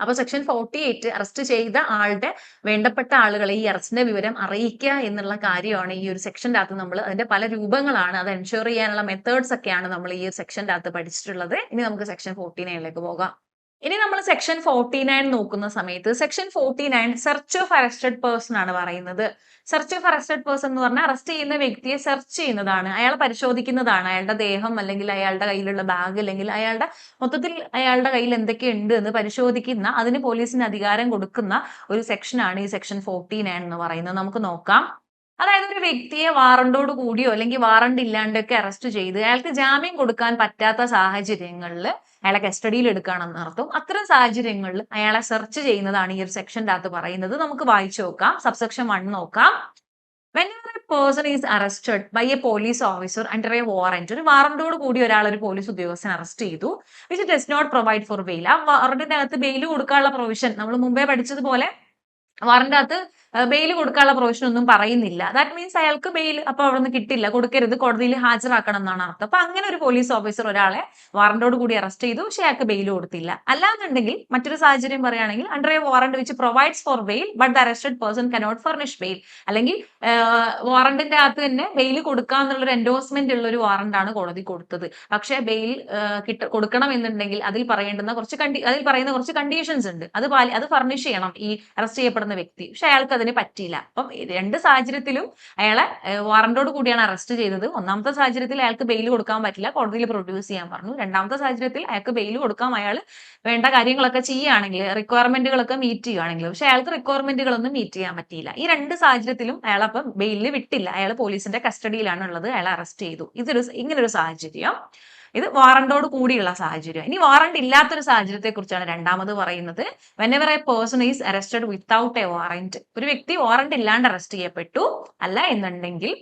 അപ്പൊ സെക്ഷൻ 48 അറസ്റ്റ് ചെയ്ത ആളുടെ വേണ്ടപ്പെട്ട ആളുകളെ ഈ അറസ്റ്റിന്റെ വിവരം അറിയിക്കുക എന്നുള്ള കാര്യമാണ് ഈ ഒരു സെക്ഷന്റെ അകത്ത് നമ്മൾ, അതിന്റെ പല രൂപങ്ങളാണ്, അത് എൻഷുർ ചെയ്യാനുള്ള മെത്തേഡ്സ് ഒക്കെയാണ് നമ്മൾ ഈ ഒരു സെക്ഷന്റെ അകത്ത് പഠിച്ചിട്ടുള്ളത്. ഇനി നമുക്ക് സെക്ഷൻ 49ലേക്ക് പോകാം. ഇനി നമ്മൾ സെക്ഷൻ 49 നോക്കുന്ന സമയത്ത് section 49 search of arrested person ആണ് പറയുന്നത്. സെർച്ച് ഓഫ് അറസ്റ്റഡ് പേഴ്സൺ എന്ന് പറഞ്ഞാൽ അറസ്റ്റ് ചെയ്യുന്ന വ്യക്തിയെ സെർച്ച് ചെയ്യുന്നതാണ്, അയാളെ പരിശോധിക്കുന്നതാണ്. അയാളുടെ ദേഹം അല്ലെങ്കിൽ അയാളുടെ കയ്യിലുള്ള ബാഗ് അല്ലെങ്കിൽ അയാളുടെ മൊത്തത്തിൽ അയാളുടെ കയ്യിൽ എന്തൊക്കെയുണ്ട് എന്ന് പരിശോധിക്കുന്ന, അതിന് പോലീസിന് അധികാരം കൊടുക്കുന്ന ഒരു സെക്ഷനാണ് ഈ സെക്ഷൻ 49 എന്ന് പറയുന്നത്. നമുക്ക് നോക്കാം. അതായത് ഒരു വ്യക്തിയെ വാറണ്ടോട് കൂടിയോ അല്ലെങ്കിൽ വാറണ്ട് ഇല്ലാണ്ടൊക്കെ അറസ്റ്റ് ചെയ്ത് അയാൾക്ക് ജാമ്യം കൊടുക്കാൻ പറ്റാത്ത സാഹചര്യങ്ങളിൽ അയാളെ കസ്റ്റഡിയിൽ എടുക്കുകയാണെന്ന് അർത്ഥം. അത്തരം സാഹചര്യങ്ങളിൽ അയാളെ സെർച്ച് ചെയ്യുന്നതാണ് ഈ ഒരു സെക്ഷന്റെ അകത്ത് പറയുന്നത്. നമുക്ക് വായിച്ചു നോക്കാം. സബ്സെക്ഷൻ 1 നോക്കാം. Whenever a person is arrested by a police officer under a warrant, ഒരു വാറണ്ടോട് കൂടി ഒരാൾ ഒരു പോലീസ് ഉദ്യോഗസ്ഥൻ അറസ്റ്റ് ചെയ്തു, which does not provide for bail, ആ വാറണ്ടിന്റെ അകത്ത് ബെയിൽ കൊടുക്കാനുള്ള പ്രൊവിഷൻ നമ്മൾ മുമ്പേ പഠിച്ചതുപോലെ വാറന്റ് അകത്ത് ബെയിൽ കൊടുക്കാനുള്ള പ്രൊവിഷൻ ഒന്നും പറയുന്നില്ല. ദാറ്റ് മീൻസ് അയാൾക്ക് ബെയിൽ അപ്പൊ അവിടെ നിന്ന് കിട്ടില്ല, കൊടുക്കരുത്, കോടതിയിൽ ഹാജരാക്കണം എന്നാണ് അർത്ഥം. അപ്പൊ അങ്ങനെ ഒരു പോലീസ് ഓഫീസർ ഒരാളെ വാറന്റോട് കൂടി അറസ്റ്റ് ചെയ്തു, പക്ഷെ അയാൾക്ക് ബെയിൽ കൊടുത്തില്ല. അല്ലാന്നുണ്ടെങ്കിൽ മറ്റൊരു സാഹചര്യം പറയുകയാണെങ്കിൽ under a warrant which provides for bail but the arrested person cannot furnish bail, അല്ലെങ്കിൽ വാറന്റിന്റെ അകത്ത് തന്നെ ബെയിൽ കൊടുക്കുക എന്നുള്ളൊരു എൻഡോഴ്സ്മെന്റ് ഉള്ള ഒരു വാറന്റ് ആണ് കോടതി കൊടുത്തത്. പക്ഷെ ബെയിൽ കൊടുക്കണം എന്നുണ്ടെങ്കിൽ അതിൽ പറയുന്ന കുറച്ച് കണ്ടീഷൻസ് ഉണ്ട്. അത് ഫർണിഷ് ചെയ്യണം ഈ അറസ്റ്റ് ചെയ്യപ്പെടുന്ന വ്യക്തി. പക്ഷെ അയാൾക്ക് അതിന് പറ്റിയില്ല. അപ്പം രണ്ട് സാഹചര്യത്തിലും അയാളെ വാറന്റോട് കൂടിയാണ് അറസ്റ്റ് ചെയ്തത്. ഒന്നാമത്തെ സാഹചര്യത്തിൽ അയാൾക്ക് ബെയിൽ കൊടുക്കാൻ പറ്റില്ല, കോടതിയിൽ പ്രൊഡ്യൂസ് ചെയ്യാൻ പറഞ്ഞു. രണ്ടാമത്തെ സാഹചര്യത്തിൽ അയാൾക്ക് ബെയിൽ കൊടുക്കാം, അയാൾ വേണ്ട കാര്യങ്ങളൊക്കെ ചെയ്യുകയാണെങ്കിൽ, റിക്വയർമെന്റുകളൊക്കെ മീറ്റ് ചെയ്യുകയാണെങ്കിൽ. പക്ഷെ അയാൾക്ക് റിക്വയർമെന്റുകളൊന്നും മീറ്റ് ചെയ്യാൻ പറ്റിയില്ല. ഈ രണ്ട് സാഹചര്യത്തിലും അയാൾ അപ്പം ബെയിലിൽ വിട്ടില്ല, അയാൾ പോലീസിന്റെ കസ്റ്റഡിയിലാണ് ഉള്ളത്, അയാളെ അറസ്റ്റ് ചെയ്തു. ഇങ്ങനൊരു സാഹചര്യം. ഇത് വാറണ്ടോട് കൂടിയുള്ള സാഹചര്യം. ഇനി വാറണ്ട് ഇല്ലാത്തൊരു സാഹചര്യത്തെ കുറിച്ചാണ് രണ്ടാമത് പറയുന്നത്. whenever a person is arrested without a warrant, ഒരു വ്യക്തി വാറണ്ട് ഇല്ലാണ്ട് അറസ്റ്റ് ചെയ്യപ്പെട്ടു, അല്ല എന്നുണ്ടെങ്കിൽ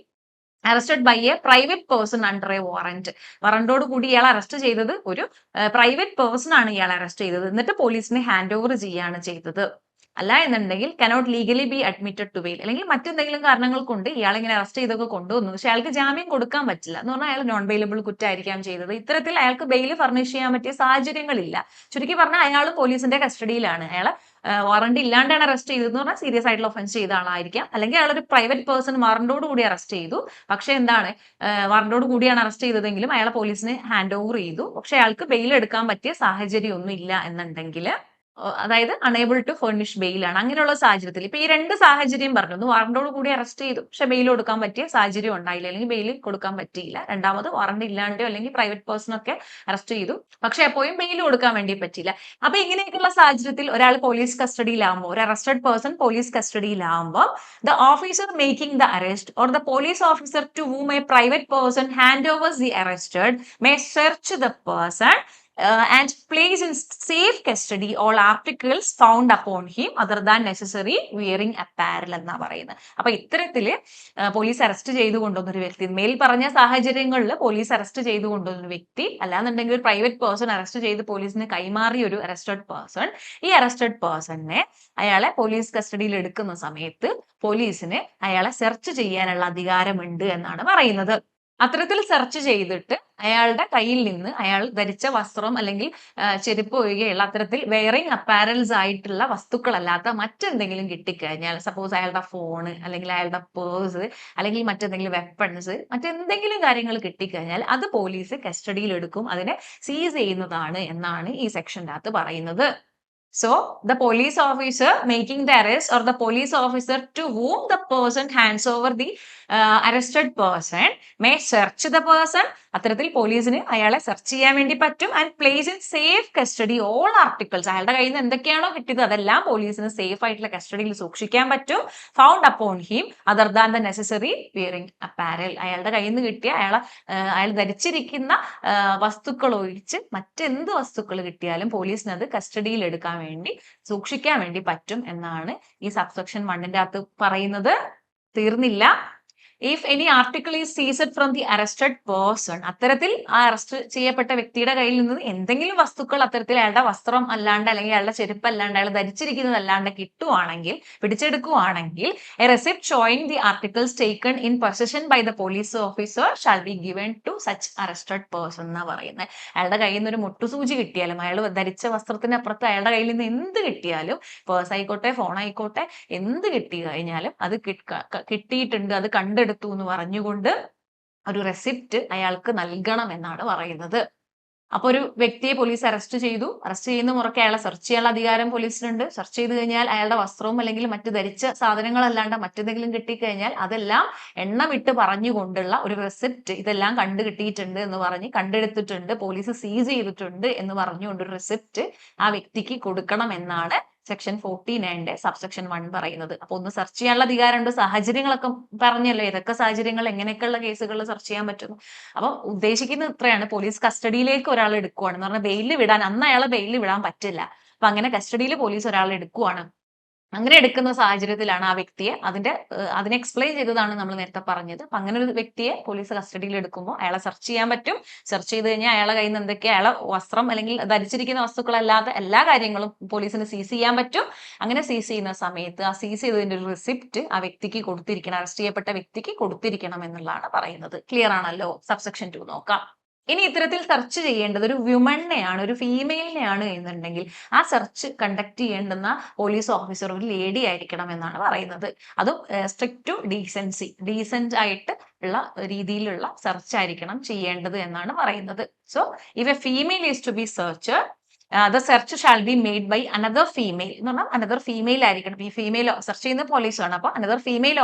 arrested by a private person under a warrant, വാറണ്ടോട് കൂടി ഇയാൾ അറസ്റ്റ് ചെയ്തത് ഒരു പ്രൈവറ്റ് പേഴ്സൺ ആണ് ഇയാൾ അറസ്റ്റ് ചെയ്തത്, എന്നിട്ട് പോലീസിന് ഹാൻഡ് ഓവർ ചെയ്യാണ് ചെയ്തത്. അല്ല എന്നുണ്ടെങ്കിൽ cannot legally be admitted to bail, അല്ലെങ്കിൽ മറ്റെന്തെങ്കിലും കാരണങ്ങൾ കൊണ്ട് ഇയാൾ ഇങ്ങനെ അറസ്റ്റ് ചെയ്തൊക്കെ കൊണ്ടുവന്നു, പക്ഷെ അയാൾക്ക് ജാമ്യം കൊടുക്കാൻ പറ്റില്ല എന്ന് പറഞ്ഞാൽ അയാൾ നോൺ ബെയിലബിൾ കുറ്റമായിരിക്കാം ചെയ്തത്. ഇത്തരത്തിൽ അയാൾക്ക് ബെയിൽ ഫർണിഷ് ചെയ്യാൻ പറ്റിയ സാഹചര്യങ്ങളില്ല. ചുരുക്കി പറഞ്ഞാൽ അയാൾ പോലീസിന്റെ കസ്റ്റഡിയിലാണ്, അയാളെ വാറണ്ട് ഇല്ലാണ്ടാണ് അറസ്റ്റ് ചെയ്തതെന്ന് പറഞ്ഞാൽ സീരിയസ് ആയിട്ടുള്ള ഒഫൻസ് ചെയ്ത ആളായിരിക്കാം. അല്ലെങ്കിൽ അയാൾ ഒരു പ്രൈവറ്റ് പേഴ്സൺ വാറണ്ടോട് കൂടി അറസ്റ്റ് ചെയ്തു, പക്ഷെ എന്താണ് വാറണ്ടോട് കൂടിയാണ് അറസ്റ്റ് ചെയ്തതെങ്കിലും അയാളെ പോലീസിന് ഹാൻഡ് ഓവർ ചെയ്തു, പക്ഷെ അയാൾക്ക് ബെയിൽ എടുക്കാൻ പറ്റിയ സാഹചര്യം ഒന്നും ഇല്ല എന്നുണ്ടെങ്കിൽ, അതായത് അണേബിൾ ടു ഫർണിഷ് ബെയിൽ ആണ്. അങ്ങനെയുള്ള സാഹചര്യത്തിൽ ഇപ്പൊ ഈ രണ്ട് സാഹചര്യം പറഞ്ഞു. ഒന്ന് വാറണ്ടോട് കൂടി അറസ്റ്റ് ചെയ്തു, പക്ഷെ ബെയിൽ കൊടുക്കാൻ പറ്റിയ സാഹചര്യം ഉണ്ടായില്ല, അല്ലെങ്കിൽ ബെയിൽ കൊടുക്കാൻ പറ്റിയില്ല. രണ്ടാമത് വാറണ്ട് ഇല്ലാണ്ടോ അല്ലെങ്കിൽ പ്രൈവറ്റ് പേഴ്സൺ ഒക്കെ അറസ്റ്റ് ചെയ്തു, പക്ഷെ എപ്പോഴും ബെയിൽ കൊടുക്കാൻ വേണ്ടി പറ്റില്ല. അപ്പൊ ഇങ്ങനെയൊക്കെയുള്ള സാഹചര്യത്തിൽ ഒരാൾ പോലീസ് കസ്റ്റഡിയിലാവുമ്പോൾ, ഒരു അറസ്റ്റഡ് പേഴ്സൺ പോലീസ് കസ്റ്റഡിയിലാവുമ്പോൾ, the officer making the arrest or the police officer to whom a private person handovers the arrested may search the person and place in safe custody all articles found upon him other than necessary wearing apparel എന്നാ പറയുന്നത്. അപ്പൊ ഇത്തരത്തില് police arrest ചെയ്തു കൊണ്ടുവന്നൊരു വ്യക്തി, മേൽ പറഞ്ഞ സാഹചര്യങ്ങളിൽ police arrest ചെയ്തു കൊണ്ടുവന്നൊരു വ്യക്തി, അല്ലാന്നുണ്ടെങ്കിൽ ഒരു പ്രൈവറ്റ് പേഴ്സൺ അറസ്റ്റ് ചെയ്ത് പോലീസിന് കൈമാറിയ ഒരു അറസ്റ്റഡ് പേഴ്സൺ, ഈ അറസ്റ്റഡ് പേഴ്സണിനെ അയാളെ പോലീസ് കസ്റ്റഡിയിൽ എടുക്കുന്ന സമയത്ത് പോലീസിന് അയാളെ സെർച്ച് ചെയ്യാനുള്ള അധികാരമുണ്ട് എന്നാണ് പറയുന്നത്. അത്തരത്തിൽ സെർച്ച് ചെയ്തിട്ട് അയാളുടെ കയ്യിൽ നിന്ന് അയാൾ ധരിച്ച വസ്ത്രം അല്ലെങ്കിൽ ചെരുപ്പ് ഒഴികെയുള്ള അത്തരത്തിൽ വെയറിംഗ് അപ്പാരൽസ് ആയിട്ടുള്ള വസ്തുക്കളല്ലാത്ത മറ്റെന്തെങ്കിലും കിട്ടിക്കഴിഞ്ഞാൽ, സപ്പോസ് അയാളുടെ ഫോണ് അല്ലെങ്കിൽ അയാളുടെ പേഴ്സ് അല്ലെങ്കിൽ മറ്റെന്തെങ്കിലും വെപ്പൺസ് മറ്റെന്തെങ്കിലും കാര്യങ്ങൾ കിട്ടിക്കഴിഞ്ഞാൽ അത് പോലീസ് കസ്റ്റഡിയിൽ എടുക്കും, അതിനെ സീസ് ചെയ്യുന്നതാണ് എന്നാണ് ഈ സെക്ഷൻ്റെ അകത്ത് പറയുന്നത്. So, the police officer making the arrest or the police officer to whom the person hands over the arrested person may search the person. അത്തരത്തിൽ പോലീസിന് അയാളെ സെർച്ച് ചെയ്യാൻ വേണ്ടി പറ്റും and place in safe custody all articles. അയാളുടെ കയ്യിൽ നിന്ന് എന്തൊക്കെയാണോ കിട്ടിയത് അതെല്ലാം പോലീസിന് സേഫ് ആയിട്ടുള്ള കസ്റ്റഡിയിൽ സൂക്ഷിക്കാൻ പറ്റും. Found upon him other than the necessary wearing apparel. അയാളുടെ കയ്യിൽ നിന്ന് കിട്ടിയ അയാൾ ധരിച്ചിരിക്കുന്ന വസ്തുക്കൾ ഒഴിച്ച് മറ്റെന്ത് വസ്തുക്കൾ കിട്ടിയാലും പോലീസിന് അത് കസ്റ്റഡിയിൽ എടുക്കാൻ വേണ്ടി സൂക്ഷിക്കാൻ വേണ്ടി പറ്റും എന്നാണ് ഈ സബ്സെക്ഷൻ 1ന്റെ അകത്ത് പറയുന്നത്. തീർന്നില്ല. If any article is ceased from the arrested person, അത്തരത്തിൽ ആ അറസ്റ്റ് ചെയ്യപ്പെട്ട വ്യക്തിയുടെ കയ്യിൽ നിന്ന് എന്തെങ്കിലും വസ്തുക്കൾ അത്തരത്തിൽ അയാളുടെ വസ്ത്രം അല്ലാണ്ട് അല്ലെങ്കിൽ അയാളുടെ ചെരുപ്പ് അല്ലാണ്ട് അയാൾ ധരിച്ചിരിക്കുന്നത് അല്ലാണ്ട് കിട്ടുവാണെങ്കിൽ, പിടിച്ചെടുക്കുവാണെങ്കിൽ a receipt showing the articles taken in possession by the police officer shall be given to such arrested person എന്നാ പറയുന്നത്. അയാളുടെ കയ്യിൽ നിന്ന് ഒരു മുട്ടുസൂചി കിട്ടിയാലും അയാൾ ധരിച്ച വസ്ത്രത്തിനപ്പുറത്ത് അയാളുടെ കയ്യിൽ നിന്ന് എന്ത് കിട്ടിയാലും, പേഴ്സ് ആയിക്കോട്ടെ ഫോൺ ആയിക്കോട്ടെ, എന്ത് കിട്ടി കഴിഞ്ഞാലും അത് കിട്ടിയിട്ടുണ്ട്, അത് കണ്ടെടുത്തു എന്ന് പറഞ്ഞുകൊണ്ട് ഒരു റെസിപ്റ്റ് അയാൾക്ക് നൽകണം എന്നാണ് പറയുന്നത്. അപ്പൊ ഒരു വ്യക്തിയെ പോലീസ് അറസ്റ്റ് ചെയ്തു. അറസ്റ്റ് ചെയ്യുന്ന മുറയ്ക്ക് അയാളെ സെർച്ച് ചെയ്യാനുള്ള അധികാരം പോലീസിനുണ്ട്. സെർച്ച് ചെയ്ത് കഴിഞ്ഞാൽ അയാളുടെ വസ്ത്രവും അല്ലെങ്കിൽ മറ്റു ധരിച്ച സാധനങ്ങളല്ലാണ്ട് മറ്റെന്തെങ്കിലും കിട്ടിക്കഴിഞ്ഞാൽ അതെല്ലാം എണ്ണമിട്ട് പറഞ്ഞുകൊണ്ടുള്ള ഒരു റെസിപ്റ്റ്, ഇതെല്ലാം കണ്ടു കിട്ടിയിട്ടുണ്ട് എന്ന് പറഞ്ഞ്, കണ്ടെടുത്തിട്ടുണ്ട്, പോലീസ് സീസ് ചെയ്തിട്ടുണ്ട് എന്ന് പറഞ്ഞുകൊണ്ട് ഒരു റെസിപ്റ്റ് ആ വ്യക്തിക്ക് കൊടുക്കണം എന്നാണ് സെക്ഷൻ 49ന്റെ സബ്സെക്ഷൻ 1 പറയുന്നത്. അപ്പൊ ഒന്ന് സെർച്ച് ചെയ്യാനുള്ള അധികാരമുണ്ട്. സാഹചര്യങ്ങളൊക്കെ പറഞ്ഞല്ലോ, ഏതൊക്കെ സാഹചര്യങ്ങൾ എങ്ങനെയൊക്കെയുള്ള കേസുകളിൽ സെർച്ച് ചെയ്യാൻ പറ്റുന്നു. അപ്പൊ ഉദ്ദേശിക്കുന്നത് ഇത്രയാണ്, പോലീസ് കസ്റ്റഡിയിലേക്ക് ഒരാൾ എടുക്കുവാണെന്ന് പറഞ്ഞാൽ ബെയിലിൽ വിടാൻ, അന്ന് അയാളെ ബെയിലിൽ വിടാൻ പറ്റില്ല. അപ്പൊ അങ്ങനെ കസ്റ്റഡിയിൽ പോലീസ് ഒരാളെ എടുക്കുവാണ്. അങ്ങനെ എടുക്കുന്ന സാഹചര്യത്തിലാണ് ആ വ്യക്തിയെ അതിനെ എക്സ്പ്ലെയിൻ ചെയ്തതാണ് നമ്മൾ നേരത്തെ പറഞ്ഞത്. അപ്പൊ അങ്ങനെ ഒരു വ്യക്തിയെ പോലീസ് കസ്റ്റഡിയിൽ എടുക്കുമ്പോൾ അയാളെ സെർച്ച് ചെയ്യാൻ പറ്റും. സെർച്ച് ചെയ്ത് കഴിഞ്ഞാൽ അയാളെ കയ്യിൽ നിന്ന് എന്തൊക്കെയാ, അയാളെ വസ്ത്രം അല്ലെങ്കിൽ ധരിച്ചിരിക്കുന്ന വസ്തുക്കളല്ലാതെ എല്ലാ കാര്യങ്ങളും പോലീസിന് സീസ് ചെയ്യാൻ പറ്റും. അങ്ങനെ സീസ് ചെയ്യുന്ന സമയത്ത് ആ സീസ് ചെയ്തതിന്റെ ഒരു റിസിപ്റ്റ് ആ വ്യക്തിക്ക് കൊടുത്തിരിക്കണം, അറസ്റ്റ് ചെയ്യപ്പെട്ട വ്യക്തിക്ക് കൊടുത്തിരിക്കണം എന്നുള്ളതാണ് പറയുന്നത്. ക്ലിയർ ആണല്ലോ? സബ്സെക്ഷൻ 2 നോക്കാം. ഇനി ഇത്തരത്തിൽ സെർച്ച് ചെയ്യേണ്ടത് ഒരു വ്യുമണിനെയാണ്, ഒരു ഫീമെയിലിനെയാണ് എന്നുണ്ടെങ്കിൽ ആ സെർച്ച് കണ്ടക്ട് ചെയ്യേണ്ടുന്ന പോലീസ് ഓഫീസർ ഒരു ലേഡി ആയിരിക്കണം എന്നാണ് പറയുന്നത്. അതും സ്ട്രിക്റ്റ് ടു ഡീസൻസി, ഡീസെന്റ് ആയിട്ട് ഉള്ള രീതിയിലുള്ള സെർച്ച് ആയിരിക്കണം ചെയ്യേണ്ടത് എന്നാണ് പറയുന്നത്. So if a female is to be search, the search shall be made by another female എന്ന് പറഞ്ഞാൽ അനദർ ഫീമെയിൽ ആയിരിക്കണം. ഈ ഫീമെയിൽ സെർച്ച് ചെയ്യുന്ന പോലീസാണ്. അപ്പൊ അനദർ ഫീമെയിൽ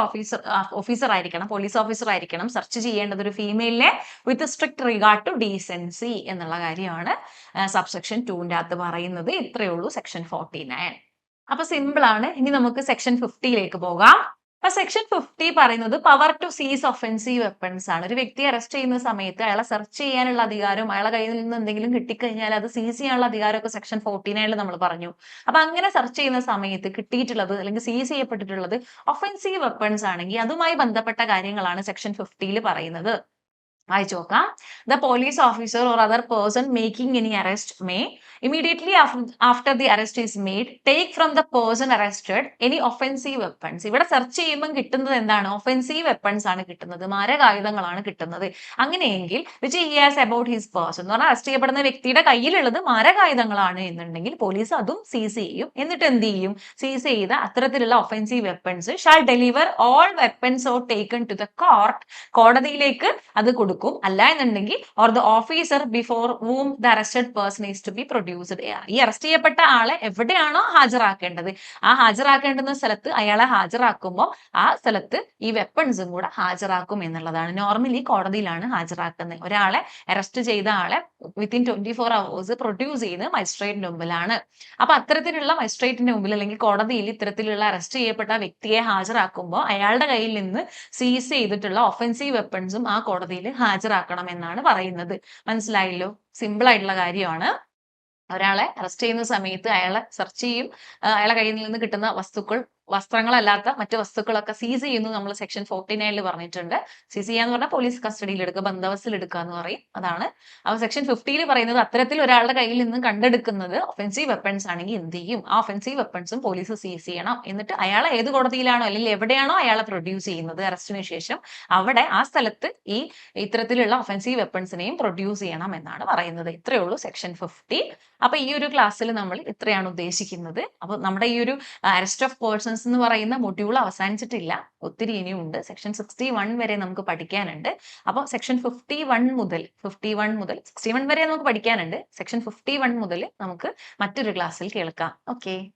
ഓഫീസർ ആയിരിക്കണം, പോലീസ് ഓഫീസർ ആയിരിക്കണം സെർച്ച് ചെയ്യേണ്ടത് ഒരു ഫീമെയിലിനെ വിത്ത് സ്ട്രിക്ട് റിഗാർഡ് ടു ഡീസെൻസി എന്നുള്ള കാര്യമാണ് സബ്സെക്ഷൻ 2ന്റെ അകത്ത് പറയുന്നത്. ഇത്രയേ ഉള്ളൂ സെക്ഷൻ 49. അപ്പൊ സിമ്പിൾ ആണ്. ഇനി നമുക്ക് സെക്ഷൻ 50യിലേക്ക് പോകാം. അപ്പൊ സെക്ഷൻ 50 പറയുന്നത് പവർ ടു സീസ് ഒഫെൻസീവ് വെപ്പൺസ് ആണ്. ഒരു വ്യക്തിയെ അറസ്റ്റ് ചെയ്യുന്ന സമയത്ത് അയാളെ സെർച്ച് ചെയ്യാനുള്ള അധികാരവും അയാളെ കയ്യിൽ നിന്ന് എന്തെങ്കിലും കിട്ടിക്കഴിഞ്ഞാൽ അത് സീസ് ചെയ്യാനുള്ള അധികാരമൊക്കെ സെക്ഷൻ 49 നമ്മൾ പറഞ്ഞു. അപ്പൊ അങ്ങനെ സെർച്ച് ചെയ്യുന്ന സമയത്ത് കിട്ടിയിട്ടുള്ളത് അല്ലെങ്കിൽ സീസ് ചെയ്യപ്പെട്ടിട്ടുള്ളത് ഒഫെൻസീവ് വെപ്പൺസ് ആണെങ്കിൽ അതുമായി ബന്ധപ്പെട്ട കാര്യങ്ങളാണ് സെക്ഷൻ 50യിൽ പറയുന്നത്. വായിച്ചു നോക്കാം. The police officer or other person making any arrest may immediately after the arrest is made take from the person arrested any offensive weapons. ഇവിടെ സെർച്ച് ചെയ്യുമ്പോൾ കിട്ടുന്നത് എന്താണ്? ഒഫെൻസീവ് വെപ്പൺസ് ആണ് കിട്ടുന്നത്, മാരകായുധങ്ങളാണ് കിട്ടുന്നത്. അങ്ങനെയെങ്കിൽ which he has about his person എന്ന് പറഞ്ഞാൽ അറസ്റ്റ് ചെയ്യപ്പെടുന്ന വ്യക്തിയുടെ കയ്യിലുള്ളത് മാരകായുധങ്ങളാണ് എന്നുണ്ടെങ്കിൽ പോലീസ് അതും സീസ് ചെയ്യും. എന്നിട്ട് എന്ത് ചെയ്യും? സീസ് ചെയ്ത അത്തരത്തിലുള്ള offensive weapons shall deliver all weapons or taken to the court, കോടതിയിലേക്ക് അത് കൊടുക്കും. അല്ല എന്നുണ്ടെങ്കിൽ or the officer before whom the arrested person is to be produced. ഈ അറസ്റ്റ് ചെയ്യപ്പെട്ട ആളെ എവിടെയാണോ ഹാജരാക്കേണ്ടത് ആ ഹാജരാക്കേണ്ടുന്ന സ്ഥലത്ത് അയാളെ ഹാജരാക്കുമ്പോൾ ആ സ്ഥലത്ത് ഈ വെപ്പൺസും കൂടെ ഹാജരാക്കും എന്നുള്ളതാണ്. നോർമലി കോടതിയിലാണ് ഹാജരാക്കുന്നത്. ഒരാളെ അറസ്റ്റ് ചെയ്ത ആളെ വിത്തിൻ 24 hours പ്രൊഡ്യൂസ് ചെയ്യുന്നത് മജിസ്ട്രേറ്റിന്റെ മുമ്പിലാണ്. അപ്പൊ അത്തരത്തിലുള്ള മജിസ്ട്രേറ്റിന്റെ മുമ്പിൽ അല്ലെങ്കിൽ കോടതിയിൽ ഇത്തരത്തിലുള്ള അറസ്റ്റ് ചെയ്യപ്പെട്ട വ്യക്തിയെ ഹാജരാക്കുമ്പോൾ അയാളുടെ കയ്യിൽ നിന്ന് സീസ് ചെയ്തിട്ടുള്ള ഒഫെൻസീവ് വെപ്പൺസും ആ കോടതിയിൽ ഹാജരാക്കണം എന്നാണ് പറയുന്നത്. മനസ്സിലായല്ലോ? സിമ്പിൾ ആയിട്ടുള്ള കാര്യമാണ്. ഒരാളെ അറസ്റ്റ് ചെയ്യുന്ന സമയത്ത് അയാളെ സെർച്ച് ചെയ്യും, അയാളെ കയ്യിൽ നിന്ന് കിട്ടുന്ന വസ്തുക്കൾ വസ്ത്രങ്ങളല്ലാത്ത മറ്റു വസ്തുക്കളൊക്കെ സീസ് ചെയ്യുന്നു നമ്മൾ സെക്ഷൻ 49 പറഞ്ഞിട്ടുണ്ട്. സീസ് ചെയ്യാന്ന് പറഞ്ഞാൽ പോലീസ് കസ്റ്റഡിയിൽ എടുക്കുക, ബന്ദോബസ്തിൽ എടുക്കുക എന്ന് പറയും. അതാണ്. അപ്പൊ സെക്ഷൻ 50 പറയുന്നത് അത്തരത്തിൽ ഒരാളുടെ കയ്യിൽ നിന്ന് കണ്ടെടുക്കുന്നത് ഒഫെൻസീവ് വെപ്പൺസ് ആണെങ്കിൽ എന്ത് ചെയ്യും? ആ ഒഫെൻസീവ് വെപ്പൺസും പോലീസ് സീസ് ചെയ്യണം. എന്നിട്ട് അയാളെ ഏത് കോടതിയിലാണോ അല്ലെങ്കിൽ എവിടെയാണോ അയാളെ പ്രൊഡ്യൂസ് ചെയ്യുന്നത് അറസ്റ്റിന് ശേഷം, അവിടെ ആ സ്ഥലത്ത് ഈ ഇത്തരത്തിലുള്ള ഒഫെൻസീവ് വെപ്പൺസിനെയും പ്രൊഡ്യൂസ് ചെയ്യണം എന്നാണ് പറയുന്നത്. ഇത്രയേ ഉള്ളൂ സെക്ഷൻ 50. അപ്പൊ ഈ ഒരു ക്ലാസ്സിൽ നമ്മൾ ഇത്രയാണ് ഉദ്ദേശിക്കുന്നത്. അപ്പൊ നമ്മുടെ ഈ ഒരു അറസ്റ്റ് ഓഫ് പേഴ്സൺസ് എന്ന് പറയുന്ന മൊഡ്യൂൾ അവസാനിച്ചിട്ടില്ല, ഒത്തിരി ഇനിയുണ്ട്. സെക്ഷൻ 61 വരെ നമുക്ക് പഠിക്കാനുണ്ട്. അപ്പോൾ സെക്ഷൻ 51 മുതൽ 61 വരെ നമുക്ക് പഠിക്കാനുണ്ട്. സെക്ഷൻ 51 മുതൽ നമുക്ക് മറ്റൊരു ക്ലാസ്സിൽ കേൾക്കാം. ഓക്കെ.